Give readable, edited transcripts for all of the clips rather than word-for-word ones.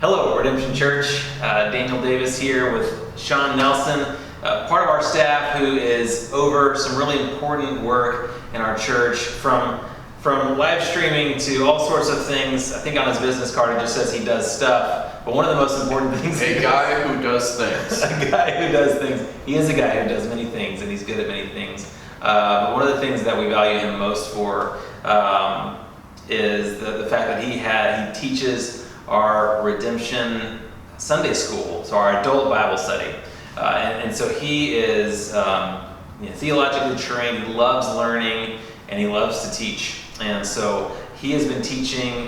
Hello, Redemption Church. Daniel Davis here with Sean Nelson, part of our staff who is over some really important work in our church, from live streaming to all sorts of things. I think on his business card it just says he does stuff, but one of the most important things... A guy who does things. A guy who does things. He is a guy who does many things, and he's good at many things. But one of the things that we value him most for is the fact that he teaches our Redemption Sunday School, so our adult Bible study. And so he is theologically trained, he loves learning, and he loves to teach. And so he has been teaching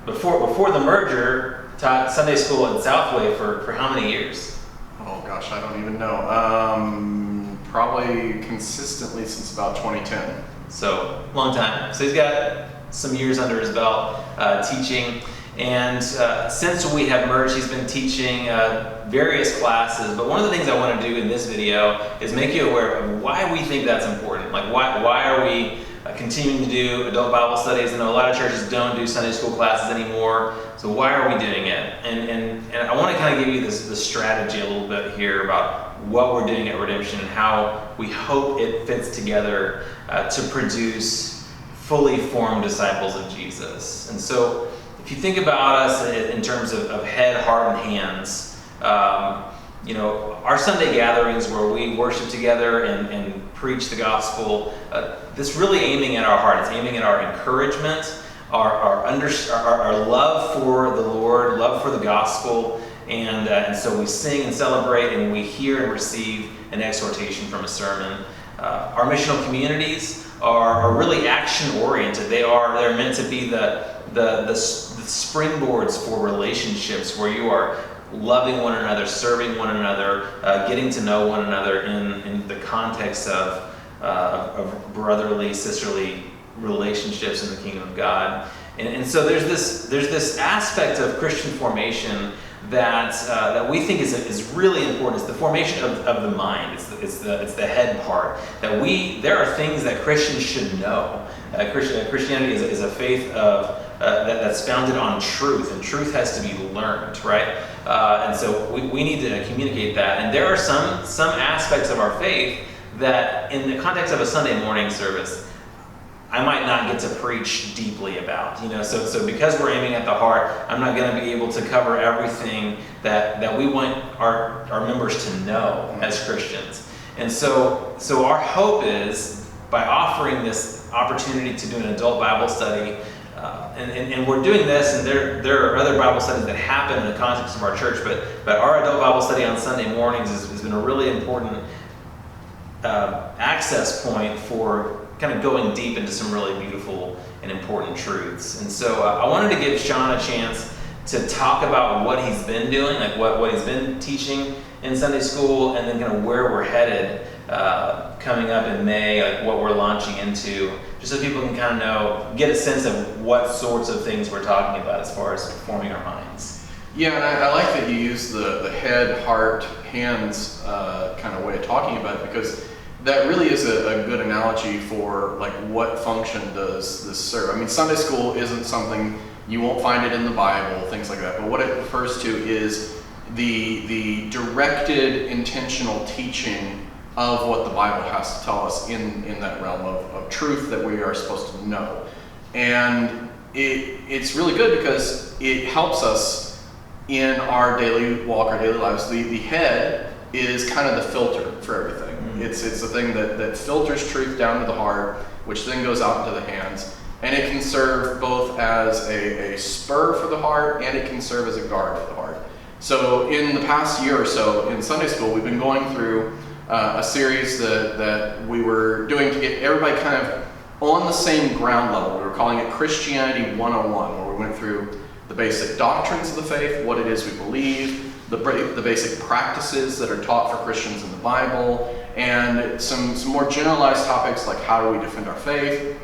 before the merger, taught Sunday school at Southway for how many years? Oh gosh, I don't even know. Probably consistently since about 2010. So, long time. So he's got some years under his belt teaching. And since we have merged, he's been teaching various classes. But one of the things I want to do in this video is make you aware of why we think that's important. Like, why are we continuing to do adult Bible studies? I know a lot of churches don't do Sunday school classes anymore. So why are we doing it? And I want to kind of give you the strategy a little bit here about what we're doing at Redemption and how we hope it fits together to produce fully formed disciples of Jesus. And so if you think about us in terms of head, heart, and hands, our Sunday gatherings where we worship together and preach the gospel, this really aiming at our heart. It's aiming at our encouragement, our love for the Lord, love for the gospel, and so we sing and celebrate, and we hear and receive an exhortation from a sermon. Our missional communities are really action-oriented. They're meant to be the springboards for relationships where you are loving one another, serving one another, getting to know one another in the context of brotherly, sisterly relationships in the kingdom of God. And so there's this aspect of Christian formation that we think is really important. It's the formation of the mind. It's the head part. There are things that Christians should know. Christianity is a faith that's founded on truth, and truth has to be learned, right? And so we need to communicate that. And there are some aspects of our faith that, in the context of a Sunday morning service, I might not get to preach deeply about. So because we're aiming at the heart, I'm not going to be able to cover everything that we want our members to know as Christians. And so our hope is, by offering this opportunity to do an adult Bible study, and we're doing this, and there are other Bible studies that happen in the context of our church, but our adult Bible study on Sunday mornings has been a really important access point for kind of going deep into some really beautiful and important truths. And so I wanted to give Sean a chance to talk about what he's been doing, like what he's been teaching in Sunday school, and then kind of where we're headed coming up in May, like what we're launching into, just so people can kind of get a sense of what sorts of things we're talking about as far as forming our minds. Yeah, and I like that you use the head, heart, hands kind of way of talking about it, because that really is a good analogy for like what function does this serve. I mean, Sunday school isn't something, you won't find it in the Bible, things like that, but what it refers to is the directed, intentional teaching of what the Bible has to tell us in that realm of truth that we are supposed to know. And it's really good because it helps us in our daily walk, our daily lives. The head is kind of the filter for everything. Mm-hmm. It's the thing that filters truth down to the heart, which then goes out into the hands. And it can serve both as a spur for the heart, and it can serve as a guard for the heart. So in the past year or so in Sunday school, we've been going through a series that we were doing to get everybody kind of on the same ground level. We were calling it Christianity 101, where we went through the basic doctrines of the faith, what it is we believe, the basic practices that are taught for Christians in the Bible, and some more generalized topics like how do we defend our faith.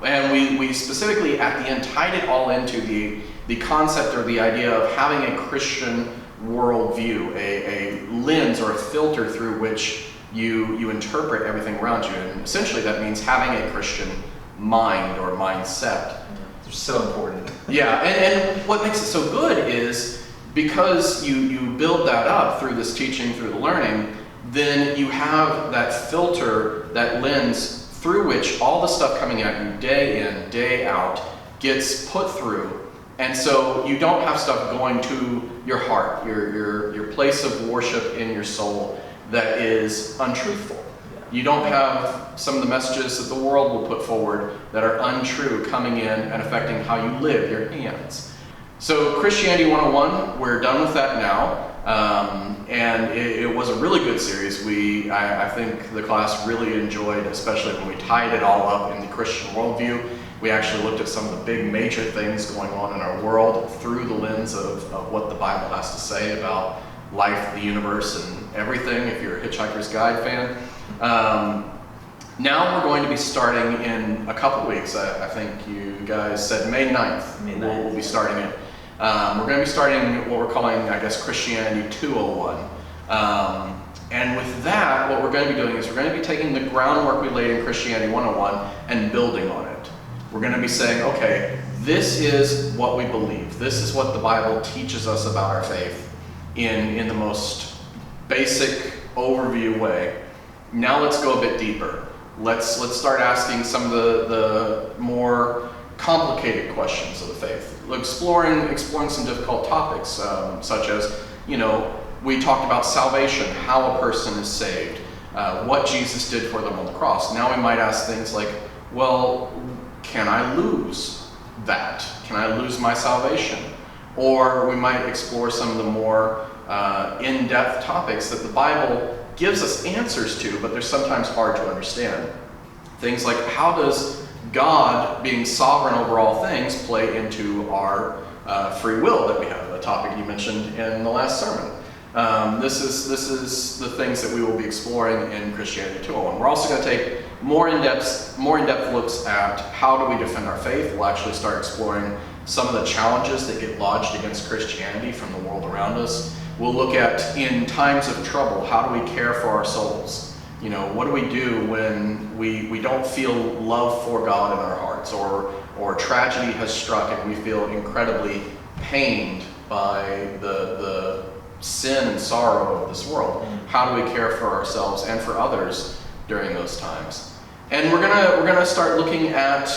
And we specifically at the end tied it all into the concept or the idea of having a Christian worldview, a lens or a filter through which you interpret everything around you. And essentially that means having a Christian mind or mindset. They're so important. Yeah, and what makes it so good is because you build that up through this teaching, through the learning, then you have that filter, that lens through which all the stuff coming at you day in, day out gets put through. And so you don't have stuff going to your heart, your place of worship in your soul that is untruthful. You don't have some of the messages that the world will put forward that are untrue coming in and affecting how you live, your hands. So Christianity 101, we're done with that now. And it was a really good series. I think the class really enjoyed, especially when we tied it all up in the Christian worldview. We actually looked at some of the big major things going on in our world through the lens of what the Bible has to say about life, the universe, and everything, if you're a Hitchhiker's Guide fan. Now we're going to be starting in a couple weeks. I think you guys said May 9th. We'll be starting it. We're going to be starting what we're calling, I guess, Christianity 201. And with that, what we're going to be doing is we're going to be taking the groundwork we laid in Christianity 101 and building on it. We're going to be saying, okay, this is what we believe. This is what the Bible teaches us about our faith in the most basic overview way. Now let's go a bit deeper. Let's start asking some of the more complicated questions of the faith. Exploring some difficult topics, such as, we talked about salvation, how a person is saved, what Jesus did for them on the cross. Now we might ask things like, well, can I lose that? Can I lose my salvation? Or we might explore some of the more in-depth topics that the Bible gives us answers to, but they're sometimes hard to understand. Things like, how does God, being sovereign over all things, play into our free will that we have, a topic you mentioned in the last sermon. This is the things that we will be exploring in Christianity 201. We're also going to take more in-depth looks at how do we defend our faith. We'll actually start exploring some of the challenges that get lodged against Christianity from the world around us. We'll look at, in times of trouble, how do we care for our souls? What do we do when we don't feel love for God in our hearts, or tragedy has struck and we feel incredibly pained by the sin and sorrow of this world? How do we care for ourselves and for others during those times? And we're gonna start looking at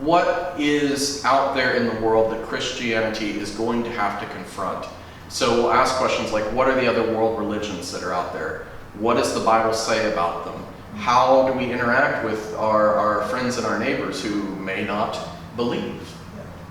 what is out there in the world that Christianity is going to have to confront. So we'll ask questions like, what are the other world religions that are out there? What does the Bible say about them? How do we interact with our friends and our neighbors who may not believe?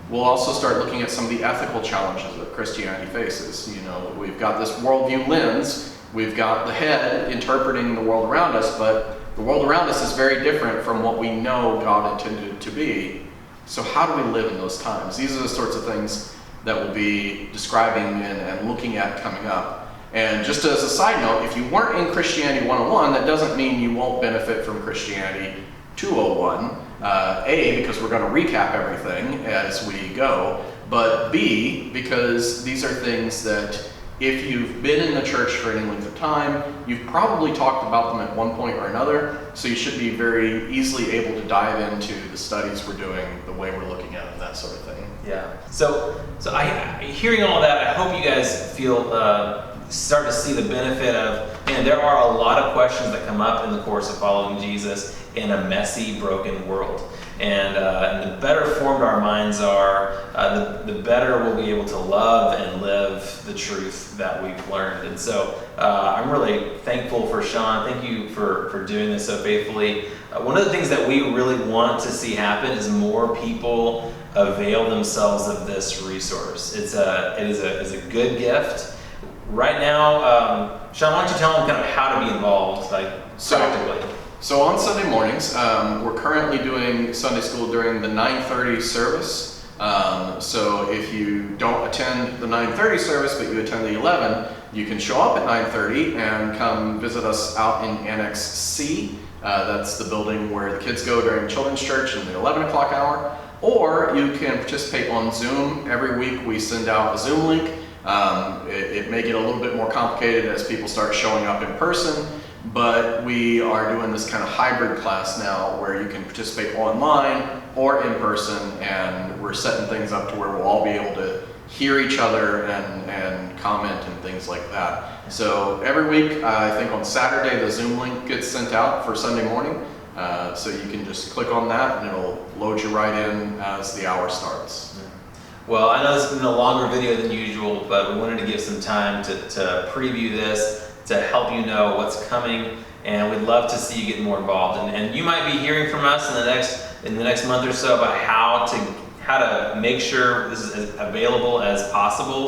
We'll also start looking at some of the ethical challenges that Christianity faces. We've got this worldview lens, we've got the head interpreting the world around us, but the world around us is very different from what we know God intended it to be. So how do we live in those times? These are the sorts of things that we'll be describing and looking at coming up. And just as a side note, if you weren't in Christianity 101, that doesn't mean you won't benefit from Christianity 201. A, because we're going to recap everything as we go, but B, because these are things that if you've been in the church for any length of time, you've probably talked about them at one point or another, so you should be very easily able to dive into the studies we're doing, the way we're looking at them, that sort of thing. Yeah. So hearing all that, I hope you guys feel start to see the benefit of, man, there are a lot of questions that come up in the course of following Jesus in a messy, broken world. And the better formed our minds are, the better we'll be able to love and live the truth that we've learned. And so I'm really thankful for Sean. Thank you for doing this so faithfully. One of the things that we really want to see happen is more people avail themselves of this resource. It is a good gift. Right now, Sean, why don't you tell them kind of how to be involved, practically? So on Sunday mornings, we're currently doing Sunday school during the 9:30 service. So if you don't attend the 9:30 service, but you attend the 11, you can show up at 9:30 and come visit us out in Annex C. That's the building where the kids go during children's church in the 11 o'clock hour. Or you can participate on Zoom. Every week we send out a Zoom link. It may get a little bit more complicated as people start showing up in person. but we are doing this kind of hybrid class now where you can participate online or in person, and we're setting things up to where we'll all be able to hear each other and comment and things like that. So every week, I think on Saturday, the Zoom link gets sent out for Sunday morning. So you can just click on that and it'll load you right in as the hour starts. Well, I know this has been a longer video than usual, but we wanted to give some time to preview this, to help you know what's coming, and we'd love to see you get more involved. And you might be hearing from us in the next month or so about how to make sure this is as available as possible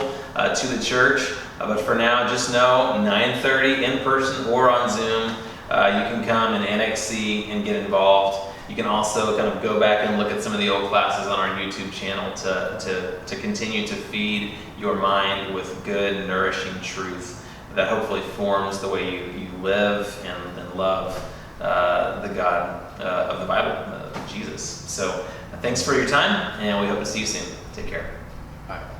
to the church. But for now, just know 9:30 in person or on Zoom. You can come and annex C and get involved. You can also kind of go back and look at some of the old classes on our YouTube channel to continue to feed your mind with good, nourishing truth that hopefully forms the way you live and love the God of the Bible, Jesus. So thanks for your time, and we hope to see you soon.